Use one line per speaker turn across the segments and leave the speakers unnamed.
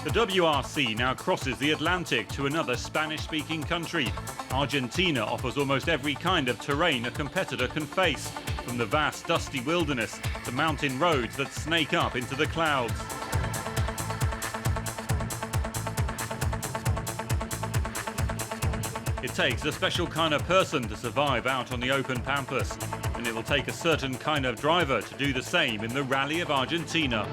The WRC now crosses the Atlantic to another Spanish-speaking country. Argentina offers almost every kind of terrain a competitor can face, from the vast dusty wilderness to mountain roads that snake up into the clouds. It takes a special kind of person to survive out on the open pampas, and it will take a certain kind of driver to do the same in the Rally of Argentina.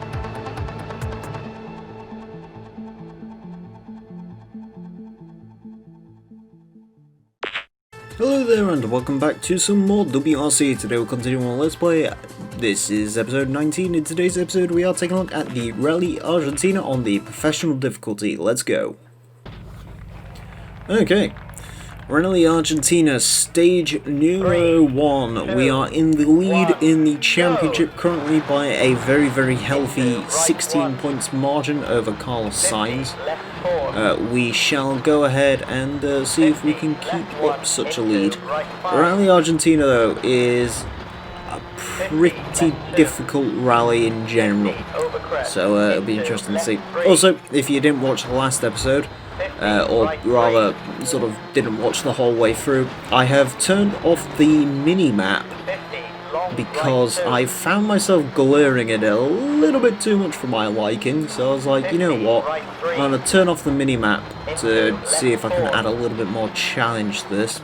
Hello there and welcome back to some more WRC. Today we're continuing on Let's Play. This is episode 19. In today's episode we are taking a look at the Rally Argentina on the professional difficulty. Let's go. Okay. Rally Argentina stage numero 1. We are in the lead in the championship currently by a very healthy 16 points margin over Carlos Sainz. We shall go ahead and see if we can keep up such a lead. Rally Argentina though is a pretty difficult rally in general, so it'll be interesting to see. Also, if you didn't watch the last episode, or rather sort of didn't watch the whole way through, I have turned off the mini-map because I found myself glaring at it a little bit too much for my liking, so I was like, you know what, I'm going to turn off the mini-map to see if I can add a little bit more challenge to this.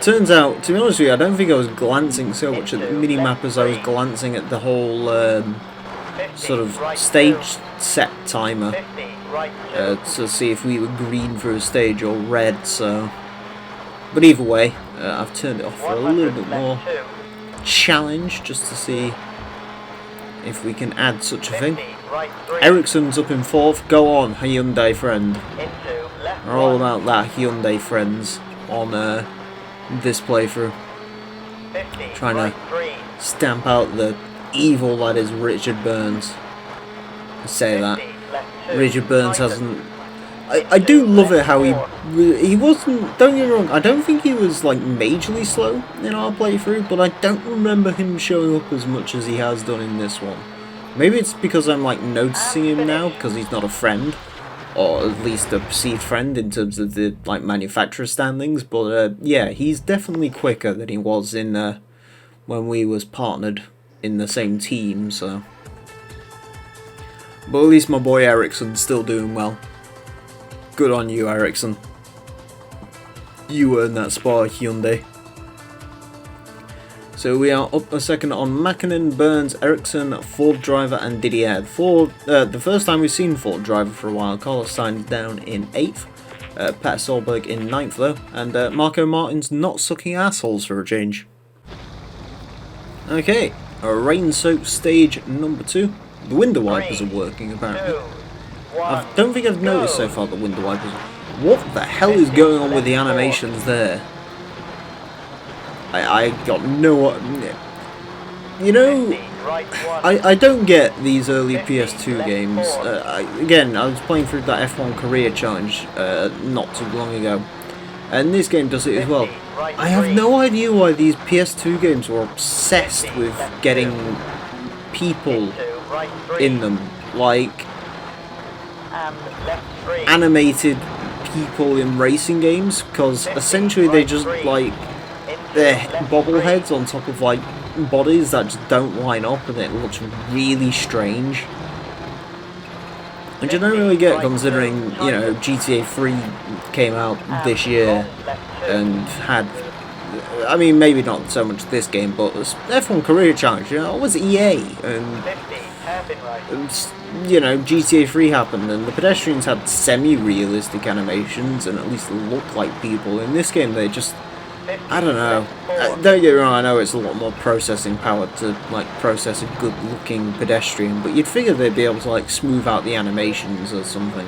Turns out, to be honest with you, I don't think I was glancing so much at the mini-map as I was glancing at the whole sort of stage set timer to see if we were green for a stage or red, so... But either way, I've turned it off for a little bit more challenge, just to see if we can add such a thing. Ericsson's up in 4th. Go on, Hyundai friend. We're all about that Hyundai friends on this playthrough. Trying to stamp out the evil that is Richard Burns. I say that. Richard Burns hasn't... I do love it how he wasn't, don't get me wrong, I don't think he was like majorly slow in our playthrough, but I don't remember him showing up as much as he has done in this one. Maybe it's because I'm like noticing him now because he's not a friend, or at least a perceived friend in terms of the like manufacturer standings, but yeah, he's definitely quicker than he was in when we was partnered in the same team, so... But at least my boy Ericsson's still doing well. Good on you, Ericsson. You earned that spot, Hyundai. So we are up a second on Mäkinen, Burns, Ericsson, Ford driver and Didier. Ford, the first time we've seen Ford driver for a while. Carlos Sainz down in 8th. Pat Solberg in 9th though. And Marco Martin's not sucking assholes for a change. Okay, a rain-soaked stage number 2. The window wipers are working apparently. I don't think I've noticed so far the window wipers. What the hell is going on with the animations there? I got no... You know, I don't get these early PS2 games. Again, I was playing through that F1 Career Challenge not too long ago. And this game does it as well. I have no idea why these PS2 games were obsessed with getting people in them. Like... animated people in racing games, because essentially they just like they're bobbleheads on top of like bodies that just don't line up and it looks really strange, which I don't really get considering, you know, GTA 3 came out this year and had, I mean maybe not so much this game, but F1 Career Challenge, you know, it was EA, and you know, GTA 3 happened and the pedestrians had semi-realistic animations and at least looked like people. In this game they just, I don't know, don't get me wrong, I know it's a lot more processing power to like process a good looking pedestrian, but you'd figure they'd be able to like smooth out the animations or something.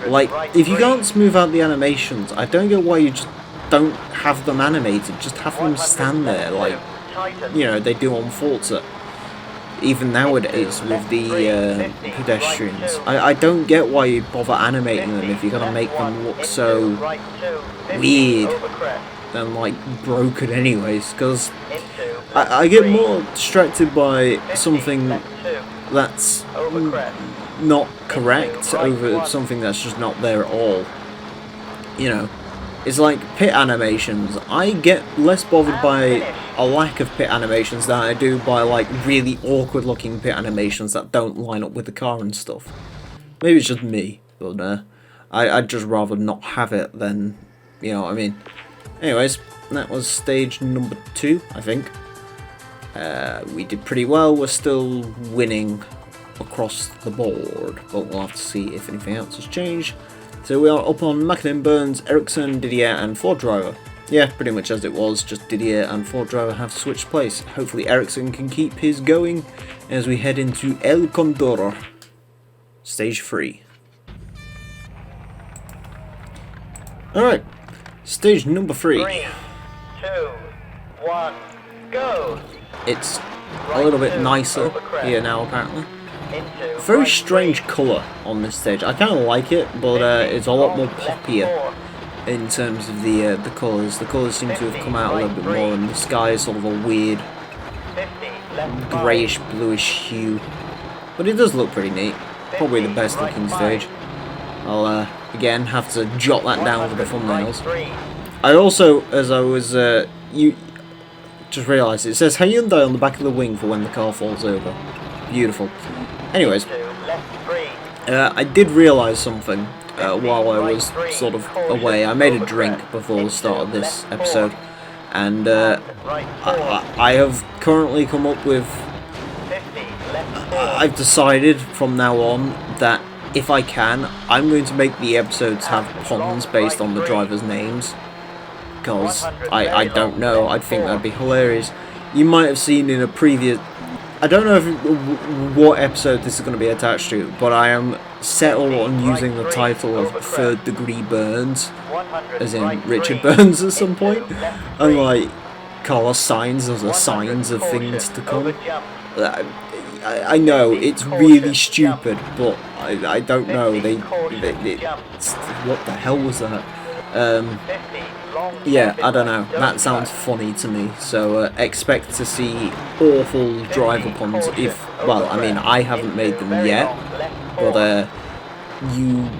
Like, if you can't smooth out the animations, I don't get why you just don't have them animated, just have them stand there like, you know, they do on Forza. Even nowadays with the pedestrians. I don't get why you bother animating them if you're going to make them look so weird and like broken anyways, because I get more distracted by something that's not correct over something that's just not there at all. You know, it's like pit animations. I get less bothered by a lack of pit animations than I do by like really awkward looking pit animations that don't line up with the car and stuff. Maybe it's just me, but I'd just rather not have it than, you know what I mean. Anyways, that was stage number 2, I think. We did pretty well. We're still winning across the board, but we'll have to see if anything else has changed. So we are up on Mackinnon, Burns, Ericsson, Didier and Ford Driver. Yeah, pretty much as it was, just Didier and Ford Driver have switched place. Hopefully Ericsson can keep his going as we head into El Condor, stage 3. Alright, stage number 3.
3, 2, 1, go!
It's a little bit nicer here now, apparently. Very strange colour on this stage. I kind of like it, but it's a lot more poppier in terms of the colours. The colours seem to have come out a little bit more, and the sky is sort of a weird greyish, bluish hue. But it does look pretty neat. Probably the best looking stage. I'll again have to jot that down for the thumbnails. I also, as I was just realised, it says Hyundai on the back of the wing for when the car falls over. Beautiful. Anyways, I did realise something while I was sort of away. I made a drink before the start of this episode, and I have currently come up with... I've decided from now on that if I can, I'm going to make the episodes have puns based on the drivers' names. Because I don't know, I think that'd be hilarious. You might have seen in a previous... I don't know what episode this is going to be attached to, but I am settled on using the title of Third Degree Burns, as in Richard Burns at some point, and like Carlos Sainz as the signs of things to come. I know it's really stupid, but I don't know. What the hell was that? Yeah, I don't know. That sounds funny to me. So expect to see awful driver puns. Well, I mean, I haven't made them yet, but you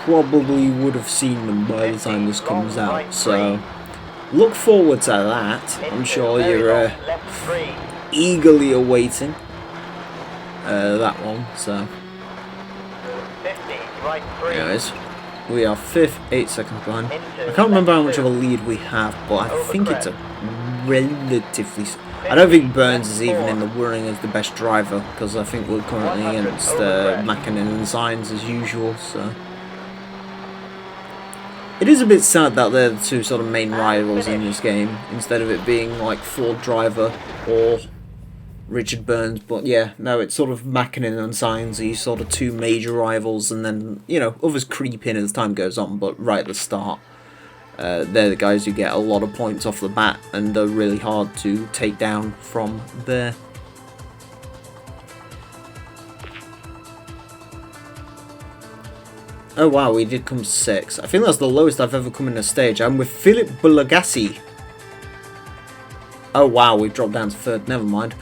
probably would have seen them by the time this comes out. So look forward to that. I'm sure you're eagerly awaiting that one. So, anyways. We are 5th, 8 seconds behind. I can't remember how much of a lead we have, but I think it's a relatively... I don't think Burns is even in the running as the best driver, because I think we're currently against Mackinnon and Sainz as usual, so... It is a bit sad that they're the two sort of main rivals in this game, instead of it being like Ford Driver or Richard Burns, but yeah, no, it's sort of Mackinnon and Sainz, these sort of two major rivals, and then, you know, others creep in as time goes on, but right at the start, they're the guys who get a lot of points off the bat, and they're really hard to take down from there. Oh wow, we did come 6th. I think that's the lowest I've ever come in a stage. I'm with Philip Bulagassi. Oh wow, we've dropped down to 3rd, never mind.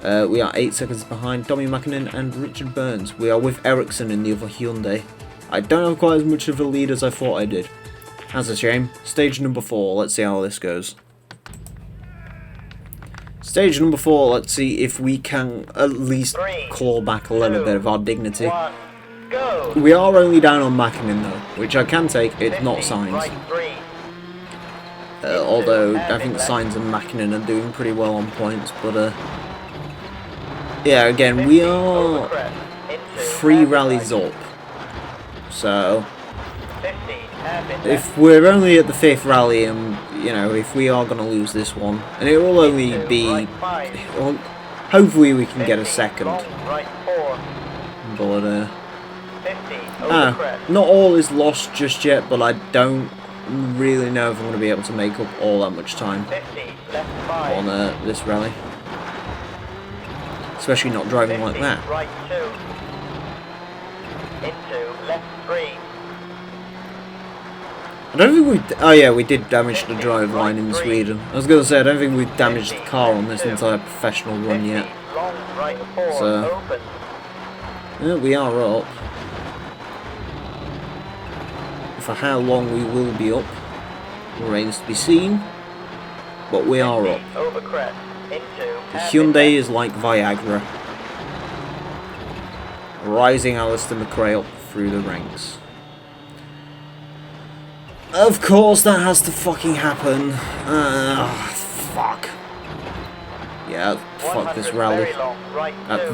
We are 8 seconds behind Tommy Mackinnon and Richard Burns. We are with Ericsson in the other Hyundai. I don't have quite as much of a lead as I thought I did. That's a shame. Stage number 4, let's see how this goes. Stage number 4, let's see if we can at least claw back a little bit of our dignity. We are only down on Mackinnon though, which I can take, it's not Sainz. Although I think Sainz and Mackinnon are doing pretty well on points, but yeah, again, we are 3 rallies up, so if we're only at the 5th rally, and you know, if we are going to lose this one, and it will only be, hopefully we can get a 2nd, but not all is lost just yet, but I don't really know if I'm going to be able to make up all that much time on this rally. Especially not driving like that. I don't think we... Oh yeah, we did damage the drive line in Sweden. I was going to say, I don't think we've damaged the car on this entire professional run yet. So... We are up. For how long we will be up remains to be seen, but we are up.
Over crest. Into
The Hyundai is like Viagra, rising Alistair McRae up through the ranks. Of course that has to fucking happen. Fuck. Yeah, fuck this rally. That's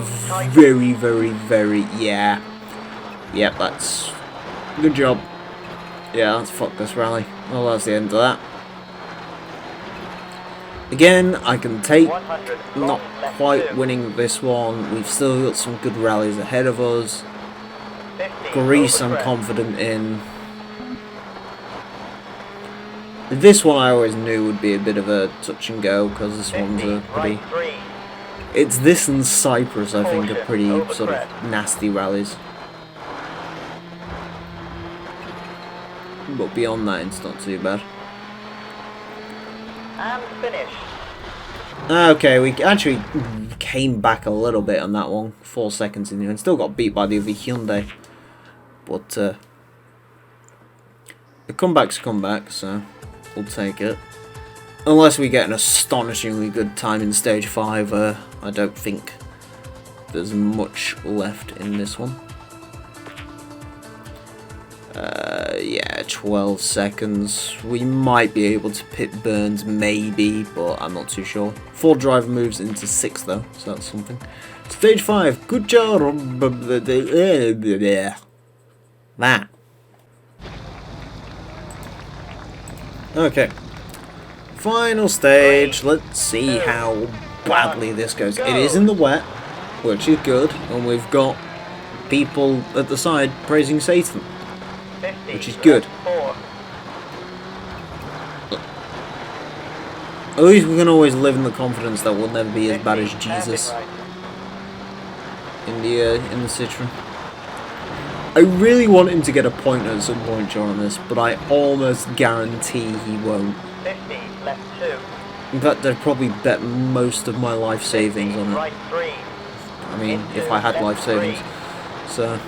very, very, very, yeah. Yep, that's... Good job. Yeah, let's fuck this rally. Well, that's the end of that. Again, I can take not quite winning this one. We've still got some good rallies ahead of us. Greece I'm confident in. This one I always knew would be a bit of a touch and go, because this one's a pretty... It's this and Cyprus, I think, are pretty sort of nasty rallies. But beyond that, it's not too bad.
And finish.
Okay, we actually came back a little bit on that one. 4 seconds in the end. Still got beat by the other Hyundai. But, the comeback's a comeback, so we'll take it. Unless we get an astonishingly good time in stage 5, I don't think there's much left in this one. Yeah, 12 seconds. We might be able to pit Burns, maybe, but I'm not too sure. 4 driver moves into 6 though, so that's something. Stage 5, good job. That. Okay. Final stage. Let's see how badly this goes. It is in the wet, which is good, and we've got people at the side praising Satan, which is good. At least we can always live in the confidence that we'll never be as bad as Jesus in the Citroen. I really want him to get a point at some point during this, but I almost guarantee he won't.
50, left 2.
In fact, I'd probably bet most of my life savings on it.
Right 3.
I mean, if I had life savings. So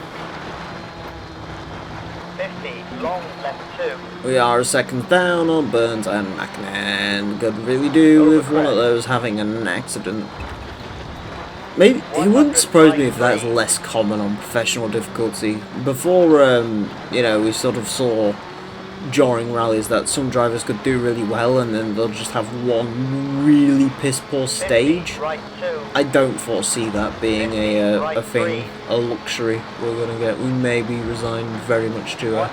50, long left 2.
we are a second down on Burns and McNair. Could really do with one of those having an accident. Maybe it wouldn't surprise me if that's less common on professional difficulty. Before, you know, we sort of saw during rallies that some drivers could do really well and then they'll just have one really piss poor stage. I don't foresee that being a thing, a luxury we're going to get. We may be resigned very much to a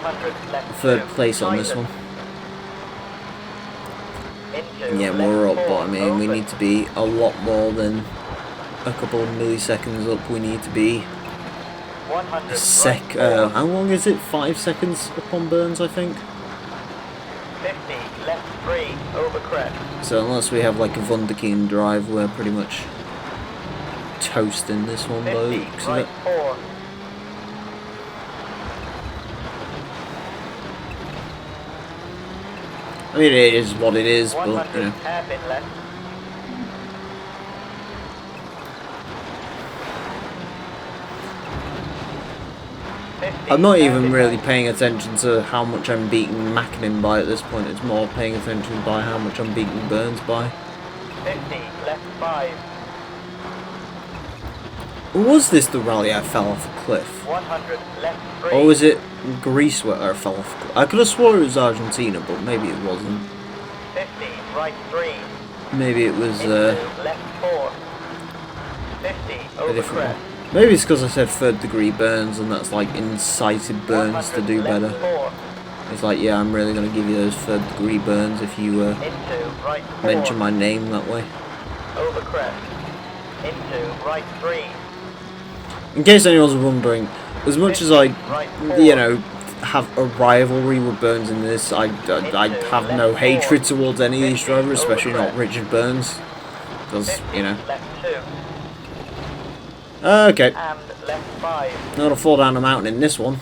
3rd place on this one. Yeah, we're up, but I mean, we need to be a lot more than a couple of milliseconds up. We need to be how long is it? 5 seconds up on Burns, I think.
50, left 3, over crest.
So unless we have like a Wunderkind drive, we're pretty much toasting this one,
50,
though.
right 4.
I mean, it is what it is, but, you know.
Hairpin left.
I'm not even really paying attention to how much I'm beating Mackinnon by at this point. It's more paying attention by how much I'm beating Burns by.
50, left 5.
Was this the rally I fell off a cliff?
100, left 3.
Or was it Greece where I fell off a cliff? I could have swore it was Argentina, but maybe it wasn't.
50, right 3.
Maybe it was
left 4. 50,
a
over
different
crest.
one. Maybe it's because I said 3rd degree Burns and that's like incited Burns to do better.
4.
It's like, yeah, I'm really going to give you those 3rd degree burns if you
Into right 4.
mention my name that way.
Over crest. Into right 3.
In case anyone's wondering, as much as I, you know, have a rivalry with Burns in this, I have no hatred towards any of these drivers, especially not Richard Burns. Because, you know.
Left 2.
Okay.
And left 5.
Not a fall down the mountain in this one.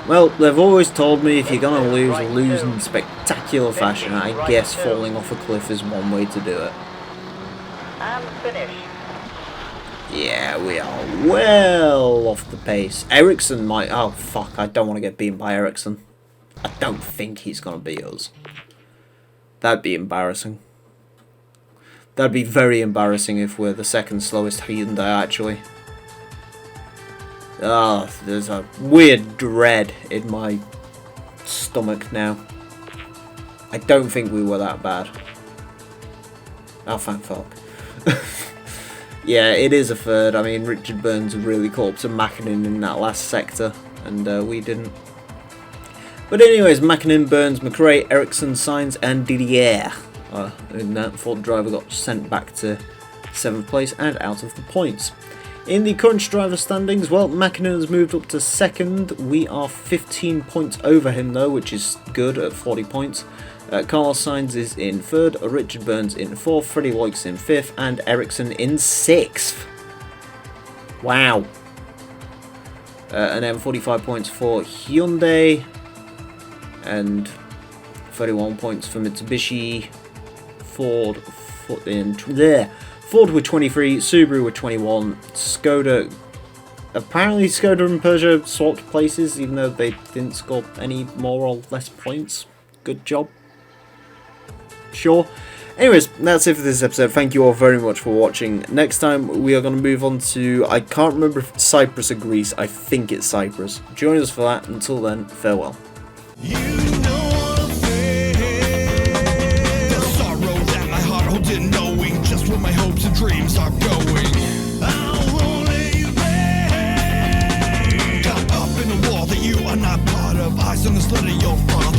Well, they've always told me if you're going to lose in spectacular fashion. I guess falling off a cliff is one way to do it.
and finish.
Yeah, we are well off the pace. Ericsson might... Oh, fuck. I don't want to get beaten by Ericsson. I don't think he's going to beat us. That'd be embarrassing. That'd be very embarrassing if we're the second slowest Hyundai, actually. Ah, there's a weird dread in my stomach now. I don't think we were that bad. Oh, thank fuck. Yeah, it is a third. I mean, Richard Burns really caught up to Mackinnon in that last sector, and we didn't. But anyways, Mackinnon, Burns, McRae, Ericsson, Sainz, and Didier. In that, Ford driver got sent back to 7th place and out of the points. In the current driver standings, well, Mackinnon has moved up to 2nd. We are 15 points over him, though, which is good at 40 points. Carlos Sainz is in 3rd, Richard Burns in 4th, Freddie Loix in 5th, and Ericsson in 6th. Wow. And then 45 points for Hyundai, and 31 points for Mitsubishi, Ford with 23, Subaru with 21, Skoda. Apparently Skoda and Peugeot swapped places, even though they didn't score any more or less points. Good job. Sure. Anyways, that's it for this episode. Thank you all very much for watching. Next time we are going to move on to, I can't remember if it's Cyprus or Greece. I think it's Cyprus. Join us for that. Until then, farewell.
You know I'm the sorrow that my heart holds in, knowing just where my hopes and dreams are going. I won't let you be. Got up in a wall that you are not part of. Eyes on the slit of your front.